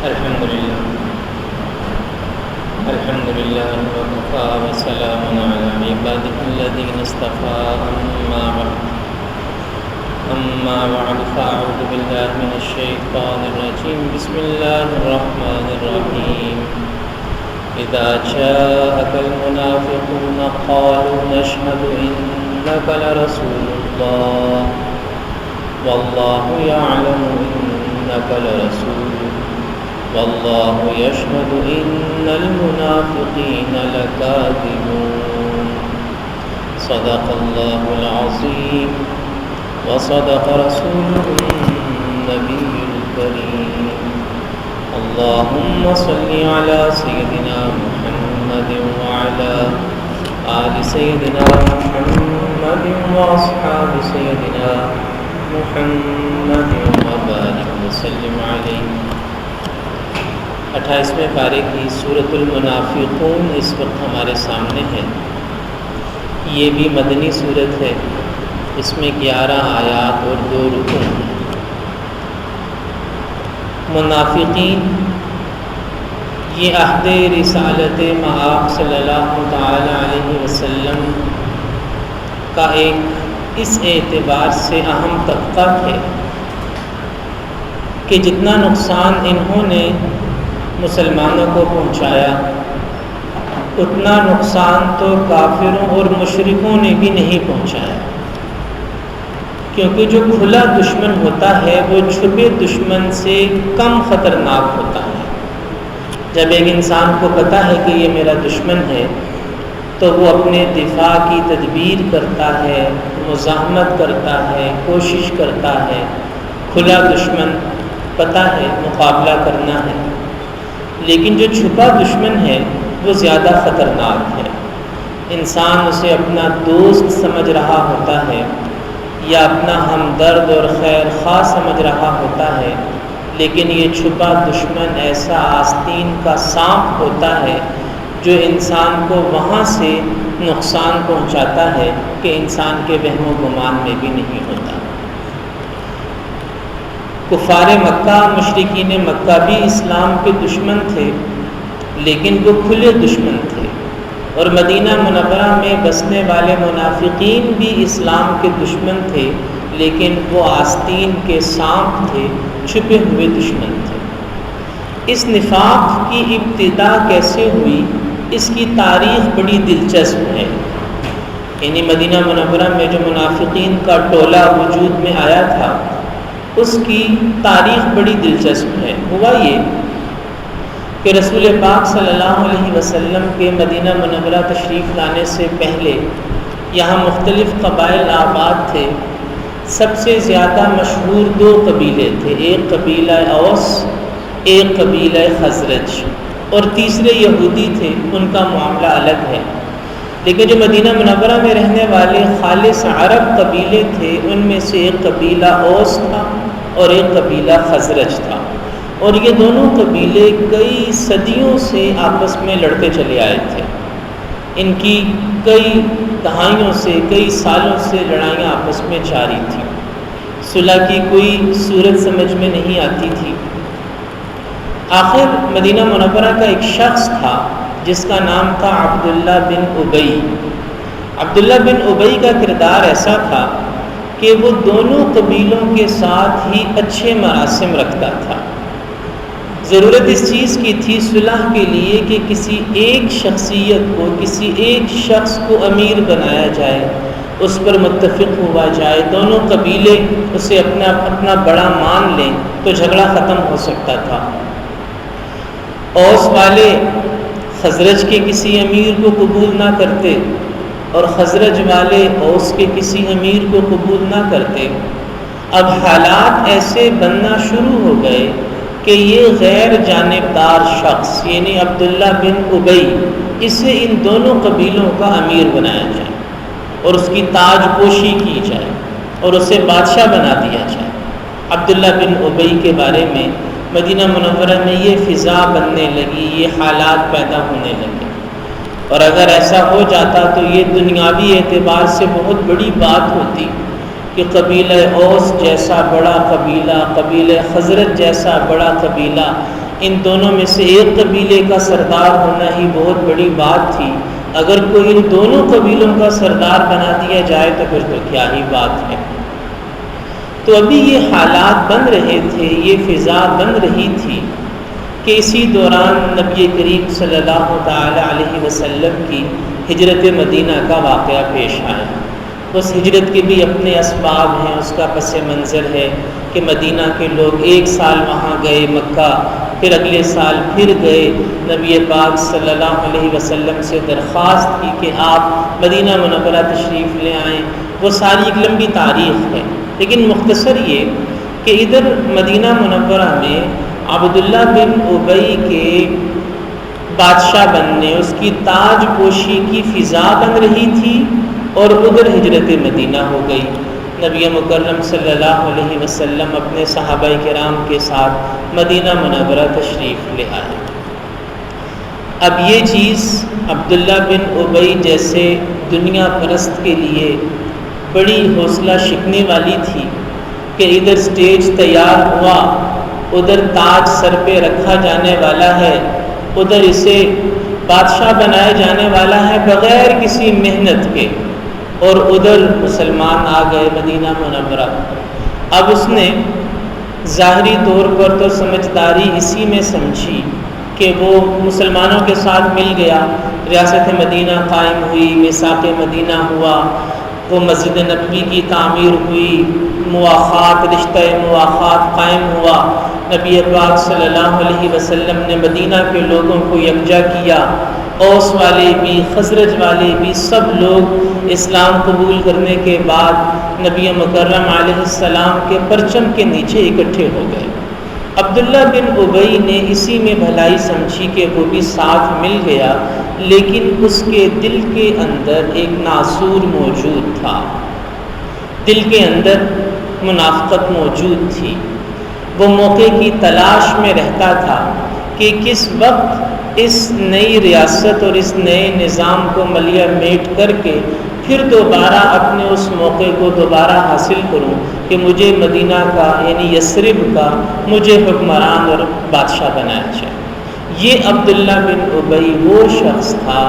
الحمد لله وكفى وسلام على عباده الذين اصطفى أما بعد فأعوذ بالله من الشيطان الرجيم بسم الله الرحمن الرحيم إذا جاءك المنافقون قالوا نشهد إنك لرسول الله والله يعلم إنك لرسوله والله يشهد إن المنافقين لكاذبون صدق الله العظيم وصدق رسوله النبي الكريم اللهم صل على سيدنا محمد وعلى آل سيدنا محمد وأصحاب سيدنا محمد وبارك وسلم عليه 28ویں پارے کی سورۃ المنافقون اس وقت ہمارے سامنے ہے۔ یہ بھی مدنی سورت ہے، اس میں 11 آیات اور 2 رکوع ہیں۔ منافقین یہ عہد رسالت مآب صلی اللہ تعالی علیہ وسلم کا ایک اس اعتبار سے اہم طبقہ ہے کہ جتنا نقصان انہوں نے مسلمانوں کو پہنچایا اتنا نقصان تو کافروں اور مشرکوں نے بھی نہیں پہنچایا، کیونکہ جو کھلا دشمن ہوتا ہے وہ چھپے دشمن سے کم خطرناک ہوتا ہے۔ جب ایک انسان کو پتہ ہے کہ یہ میرا دشمن ہے تو وہ اپنے دفاع کی تدبیر کرتا ہے، مزاحمت کرتا ہے، کوشش کرتا ہے۔ کھلا دشمن پتہ ہے مقابلہ کرنا ہے، لیکن جو چھپا دشمن ہے وہ زیادہ خطرناک ہے۔ انسان اسے اپنا دوست سمجھ رہا ہوتا ہے یا اپنا ہمدرد اور خیر خواہ سمجھ رہا ہوتا ہے، لیکن یہ چھپا دشمن ایسا آستین کا سانپ ہوتا ہے جو انسان کو وہاں سے نقصان پہنچاتا ہے کہ انسان کے وہم و گمان میں بھی نہیں ہوتا۔ کفار مکہ، مشرکین مکہ بھی اسلام کے دشمن تھے، لیکن وہ کھلے دشمن تھے، اور مدینہ منورہ میں بسنے والے منافقین بھی اسلام کے دشمن تھے، لیکن وہ آستین کے سانپ تھے، چھپے ہوئے دشمن تھے۔ اس نفاق کی ابتدا کیسے ہوئی، اس کی تاریخ بڑی دلچسپ ہے۔ یعنی مدینہ منورہ میں جو منافقین کا ٹولہ وجود میں آیا تھا اس کی تاریخ بڑی دلچسپ ہے۔ ہوا یہ کہ رسول پاک صلی اللہ علیہ وسلم کے مدینہ منورہ تشریف لانے سے پہلے یہاں مختلف قبائل آباد تھے۔ سب سے زیادہ مشہور 2 قبیلے تھے، ایک قبیلہ اوس، ایک قبیلہ خزرج، اور تیسرے یہودی تھے، ان کا معاملہ الگ ہے۔ لیکن جو مدینہ منورہ میں رہنے والے خالص عرب قبیلے تھے ان میں سے ایک قبیلہ اوس تھا اور ایک قبیلہ خزرج تھا، اور یہ دونوں قبیلے کئی صدیوں سے آپس میں لڑتے چلے آئے تھے۔ ان کی کئی دہائیوں سے، کئی سالوں سے لڑائیاں آپس میں جاری تھیں۔ صلح کی کوئی صورت سمجھ میں نہیں آتی تھی۔ آخر مدینہ منورہ کا ایک شخص تھا جس کا نام تھا عبداللہ بن ابی۔ عبداللہ بن ابی کا کردار ایسا تھا کہ وہ دونوں قبیلوں کے ساتھ ہی اچھے مراسم رکھتا تھا۔ ضرورت اس چیز کی تھی صلح کے لیے کہ کسی ایک شخصیت کو، کسی ایک شخص کو امیر بنایا جائے، اس پر متفق ہوا جائے، دونوں قبیلے اسے اپنا بڑا مان لیں تو جھگڑا ختم ہو سکتا تھا۔ اوس والے خزرج کے کسی امیر کو قبول نہ کرتے اور خزرج والے اوس کے کسی امیر کو قبول نہ کرتے۔ اب حالات ایسے بننا شروع ہو گئے کہ یہ غیر جانبدار شخص یعنی عبداللہ بن ابی، اسے ان دونوں قبیلوں کا امیر بنایا جائے اور اس کی تاج پوشی کی جائے اور اسے بادشاہ بنا دیا جائے۔ عبداللہ بن ابی کے بارے میں مدینہ منورہ میں یہ فضا بننے لگی، یہ حالات پیدا ہونے لگے، اور اگر ایسا ہو جاتا تو یہ دنیاوی اعتبار سے بہت بڑی بات ہوتی کہ قبیلہ اوس جیسا بڑا قبیلہ، قبیلہ خزرج جیسا بڑا قبیلہ، ان دونوں میں سے ایک قبیلے کا سردار ہونا ہی بہت بڑی بات تھی، اگر کوئی ان دونوں قبیلوں کا سردار بنا دیا جائے تو پھر تو کیا ہی بات ہے۔ تو ابھی یہ حالات بن رہے تھے، یہ فضا بن رہی تھی کہ اسی دوران نبی کریم صلی اللہ تعالی علیہ وسلم کی ہجرت مدینہ کا واقعہ پیش آیا۔ اس ہجرت کے بھی اپنے اسباب ہیں، اس کا پس منظر ہے کہ مدینہ کے لوگ ایک سال وہاں گئے مکہ، پھر اگلے سال پھر گئے، نبی پاک صلی اللہ علیہ وسلم سے درخواست کی کہ آپ مدینہ منورہ تشریف لے آئیں۔ وہ ساری ایک لمبی تاریخ ہے، لیکن مختصر یہ کہ ادھر مدینہ منورہ میں عبداللہ بن ابی کے بادشاہ بننے، اس کی تاج پوشی کی فضا بن رہی تھی، اور ادھر ہجرت مدینہ ہو گئی۔ نبی مکرم صلی اللہ علیہ وسلم اپنے صحابہ کرام کے ساتھ مدینہ منورہ تشریف لے آئے۔ اب یہ چیز عبداللہ بن ابی جیسے دنیا پرست کے لیے بڑی حوصلہ شکنی والی تھی کہ ادھر سٹیج تیار ہوا، ادھر تاج سر پہ رکھا جانے والا ہے، ادھر اسے بادشاہ بنایا جانے والا ہے بغیر کسی محنت کے، اور ادھر مسلمان آ گئے مدینہ منورہ۔ اب اس نے ظاہری طور پر تو سمجھداری اسی میں سمجھی کہ وہ مسلمانوں کے ساتھ مل گیا، ریاست مدینہ قائم ہوئی، میثاق مدینہ ہوا، وہ مسجد نبوی کی تعمیر ہوئی، مواخات، رشتہ مواخات قائم ہوا، نبی پاک صلی اللہ علیہ وسلم نے مدینہ کے لوگوں کو یکجا کیا، اوس والے بھی خزرج والے بھی سب لوگ اسلام قبول کرنے کے بعد نبی مکرم علیہ السلام کے پرچم کے نیچے اکٹھے ہو گئے۔ عبداللہ بن ابی نے اسی میں بھلائی سمجھی کہ وہ بھی ساتھ مل گیا، لیکن اس کے دل کے اندر ایک ناسور موجود تھا، دل کے اندر منافقت موجود تھی۔ وہ موقع کی تلاش میں رہتا تھا کہ کس وقت اس نئی ریاست اور اس نئے نظام کو ملیہ میٹ کر کے پھر دوبارہ اپنے اس موقع کو دوبارہ حاصل کروں کہ مجھے مدینہ کا یعنی یثرب کا مجھے حکمران اور بادشاہ بنایا جائے۔ یہ عبداللہ بن ابی وہ شخص تھا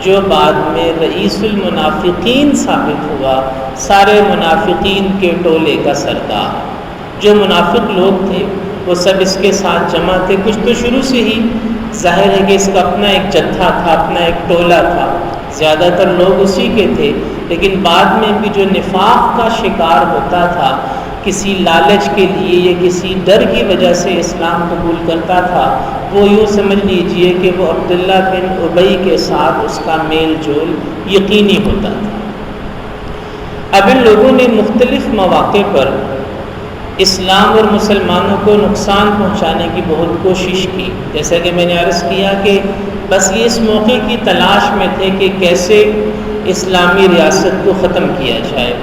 جو بعد میں رئیس المنافقین ثابت ہوا، سارے منافقین کے ٹولے کا سردار۔ جو منافق لوگ تھے وہ سب اس کے ساتھ جمع تھے، کچھ تو شروع سے ہی ظاہر ہے کہ اس کا اپنا ایک جتھا تھا، اپنا ایک ٹولہ تھا، زیادہ تر لوگ اسی کے تھے، لیکن بعد میں بھی جو نفاق کا شکار ہوتا تھا، کسی لالچ کے لیے یا کسی ڈر کی وجہ سے اسلام قبول کرتا تھا، وہ یوں سمجھ لیجئے کہ وہ عبداللہ بن ابی کے ساتھ اس کا میل جول یقینی ہوتا تھا۔ اب ان لوگوں نے مختلف مواقع پر اسلام اور مسلمانوں کو نقصان پہنچانے کی بہت کوشش کی، جیسا کہ میں نے عرض کیا کہ بس یہ اس موقع کی تلاش میں تھے کہ کیسے اسلامی ریاست کو ختم کیا جائے۔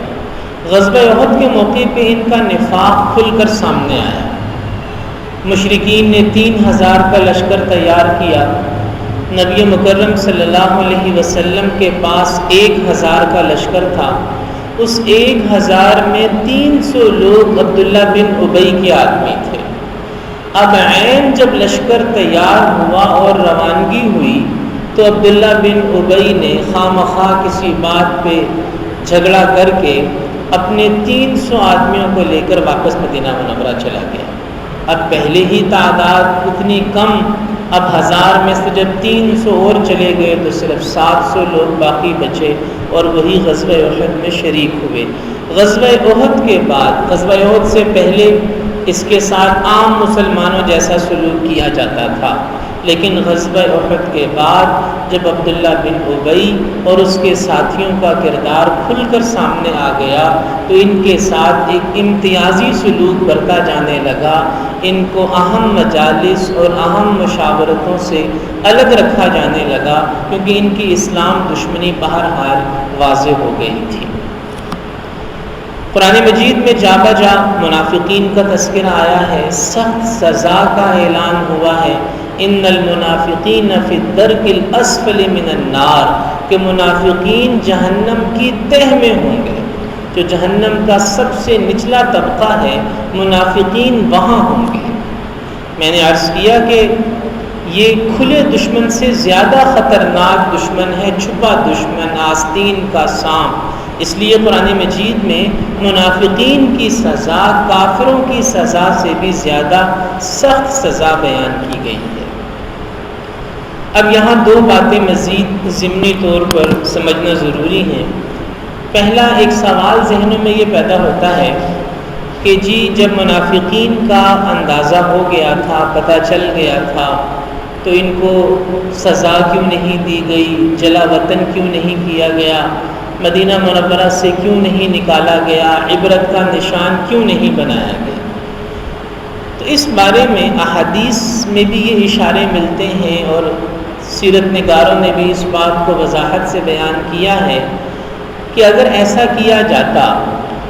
غزوہ احد کے موقع پہ ان کا نفاق کھل کر سامنے آیا۔ مشرکین نے 3000 کا لشکر تیار کیا، نبی مکرم صلی اللہ علیہ وسلم کے پاس 1000 کا لشکر تھا، اس 1000 میں 300 لوگ عبداللہ بن ابی کے آدمی تھے۔ اب عین جب لشکر تیار ہوا اور روانگی ہوئی تو عبداللہ بن ابی نے خواہ کسی بات پہ جھگڑا کر کے اپنے 300 آدمیوں کو لے کر واپس مدینہ منورہ چلا گیا۔ اب پہلے ہی تعداد اتنی کم، اب 1000 میں سے جب 300 اور چلے گئے تو صرف 700 لوگ باقی بچے، اور وہی غزوہ احد میں شریک ہوئے۔ غزوہ احد کے بعد، غزوہ احد سے پہلے اس کے ساتھ عام مسلمانوں جیسا سلوک کیا جاتا تھا، لیکن غزوہ احد کے بعد جب عبداللہ بن ابی اور اس کے ساتھیوں کا کردار کھل کر سامنے آ گیا تو ان کے ساتھ ایک امتیازی سلوک برتا جانے لگا، ان کو اہم مجالس اور اہم مشاورتوں سے الگ رکھا جانے لگا، کیونکہ ان کی اسلام دشمنی بہرحال واضح ہو گئی تھی۔ قرآن مجید میں جا بجا منافقین کا تذکرہ آیا ہے، سخت سزا کا اعلان ہوا ہے، ان المنافقین فی الدرک الاسفل من النار، کہ منافقین جہنم کی تہ میں ہوں گے، جو جہنم کا سب سے نچلا طبقہ ہے منافقین وہاں ہوں گے۔ میں نے عرض کیا کہ یہ کھلے دشمن سے زیادہ خطرناک دشمن ہے چھپا دشمن، آستین کا سانپ۔ اس لیے قرآن مجید میں منافقین کی سزا کافروں کی سزا سے بھی زیادہ سخت سزا بیان کی گئی ہے۔ اب یہاں دو باتیں مزید ضمنی طور پر سمجھنا ضروری ہیں۔ پہلا ایک سوال ذہنوں میں یہ پیدا ہوتا ہے کہ جی جب منافقین کا اندازہ ہو گیا تھا، پتہ چل گیا تھا، تو ان کو سزا کیوں نہیں دی گئی، جلا وطن کیوں نہیں کیا گیا، مدینہ منورہ سے کیوں نہیں نکالا گیا، عبرت کا نشان کیوں نہیں بنایا گیا؟ تو اس بارے میں احادیث میں بھی یہ اشارے ملتے ہیں اور سیرت نگاروں نے بھی اس بات کو وضاحت سے بیان کیا ہے کہ اگر ایسا کیا جاتا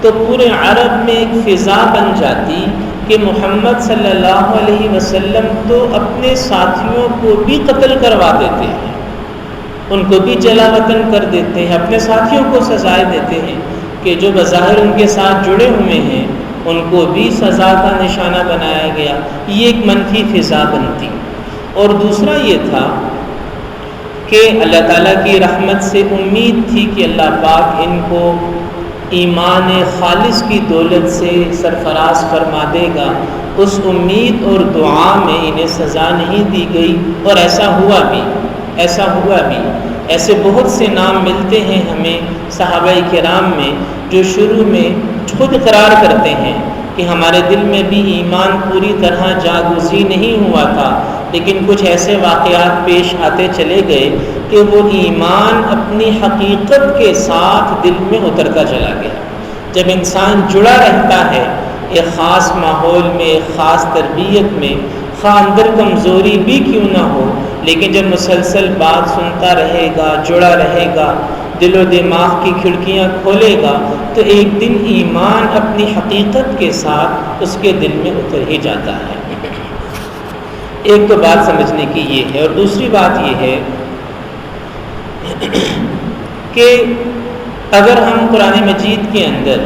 تو پورے عرب میں ایک فضا بن جاتی کہ محمد صلی اللہ علیہ وسلم تو اپنے ساتھیوں کو بھی قتل کروا دیتے ہیں، ان کو بھی جلا وطن کر دیتے ہیں، اپنے ساتھیوں کو سزائے دیتے ہیں کہ جو بظاہر ان کے ساتھ جڑے ہوئے ہیں ان کو بھی سزا کا نشانہ بنایا گیا۔ یہ ایک منفی فضا بنتی۔ اور دوسرا یہ تھا کہ اللہ تعالیٰ کی رحمت سے امید تھی کہ اللہ پاک ان کو ایمان خالص کی دولت سے سرفراز فرما دے گا۔ اس امید اور دعا میں انہیں سزا نہیں دی گئی، اور ایسا ہوا بھی۔ ایسے بہت سے نام ملتے ہیں ہمیں صحابہ کرام میں جو شروع میں خود اقرار کرتے ہیں کہ ہمارے دل میں بھی ایمان پوری طرح جاگزی نہیں ہوا تھا، لیکن کچھ ایسے واقعات پیش آتے چلے گئے کہ وہ ایمان اپنی حقیقت کے ساتھ دل میں اترتا چلا گیا۔ جب انسان جڑا رہتا ہے ایک خاص ماحول میں، ایک خاص تربیت میں، خواہ اندر کمزوری بھی کیوں نہ ہو، لیکن جب مسلسل بات سنتا رہے گا، جڑا رہے گا، دل و دماغ کی کھڑکیاں کھولے گا، تو ایک دن ایمان اپنی حقیقت کے ساتھ اس کے دل میں اتر ہی جاتا ہے۔ ایک تو بات سمجھنے کی یہ ہے، اور دوسری بات یہ ہے کہ اگر ہم قرآن مجید کے اندر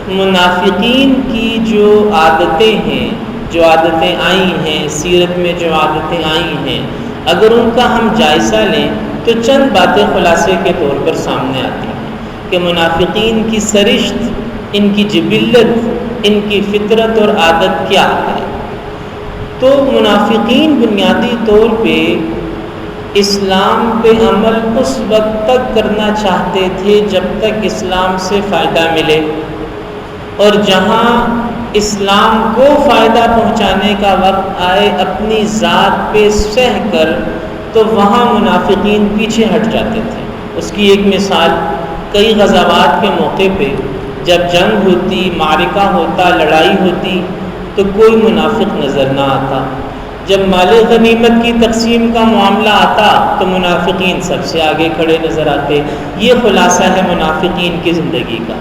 منافقین کی جو عادتیں ہیں، جو عادتیں آئی ہیں، سیرت میں جو عادتیں آئی ہیں، اگر ان کا ہم جائزہ لیں تو چند باتیں خلاصے کے طور پر سامنے آتی ہیں کہ منافقین کی سرشت، ان کی جبلت، ان کی فطرت اور عادت کیا ہے۔ تو منافقین بنیادی طور پہ اسلام پہ عمل اس وقت تک کرنا چاہتے تھے جب تک اسلام سے فائدہ ملے، اور جہاں اسلام کو فائدہ پہنچانے کا وقت آئے اپنی ذات پہ سہ کر، تو وہاں منافقین پیچھے ہٹ جاتے تھے۔ اس کی ایک مثال، کئی غزوات کے موقع پہ جب جنگ ہوتی، معرکہ ہوتا، لڑائی ہوتی، تو کوئی منافق نظر نہ آتا۔ جب مال غنیمت کی تقسیم کا معاملہ آتا تو منافقین سب سے آگے کھڑے نظر آتے۔ یہ خلاصہ ہے منافقین کی زندگی کا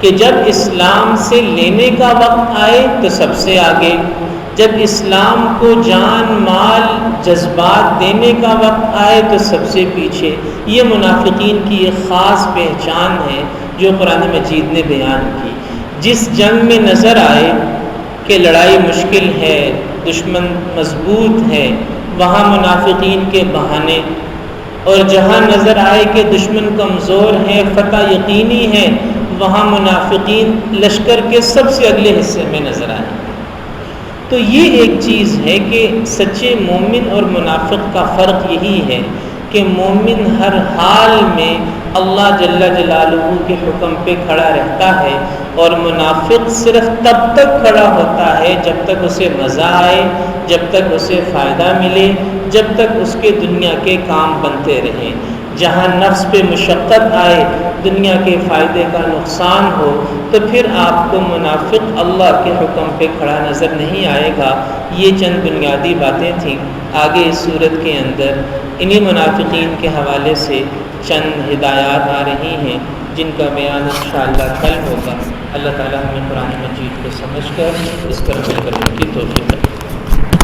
کہ جب اسلام سے لینے کا وقت آئے تو سب سے آگے، جب اسلام کو جان مال جذبات دینے کا وقت آئے تو سب سے پیچھے۔ یہ منافقین کی ایک خاص پہچان ہے جو قرآن مجید نے بیان کی۔ جس جنگ میں نظر آئے کہ لڑائی مشکل ہے، دشمن مضبوط ہے، وہاں منافقین کے بہانے، اور جہاں نظر آئے کہ دشمن کمزور ہے، فتح یقینی ہے، وہاں منافقین لشکر کے سب سے اگلے حصے میں نظر آئے۔ تو یہ ایک چیز ہے کہ سچے مومن اور منافق کا فرق یہی ہے کہ مومن ہر حال میں اللہ جل جلالہ کے حکم پہ کھڑا رہتا ہے، اور منافق صرف تب تک کھڑا ہوتا ہے جب تک اسے مزہ آئے، جب تک اسے فائدہ ملے، جب تک اس کے دنیا کے کام بنتے رہیں۔ جہاں نفس پہ مشقت آئے، دنیا کے فائدے کا نقصان ہو، تو پھر آپ کو منافق اللہ کے حکم پہ کھڑا نظر نہیں آئے گا۔ یہ چند بنیادی باتیں تھیں۔ آگے اس صورت کے اندر انہی منافقین کے حوالے سے چند ہدایات آ رہی ہیں جن کا بیان انشاءاللہ کل ہوگا۔ اللہ تعالیٰ ہمیں قرآن مجید کو سمجھ کر اس پر عمل کرنے کی توفیق دے۔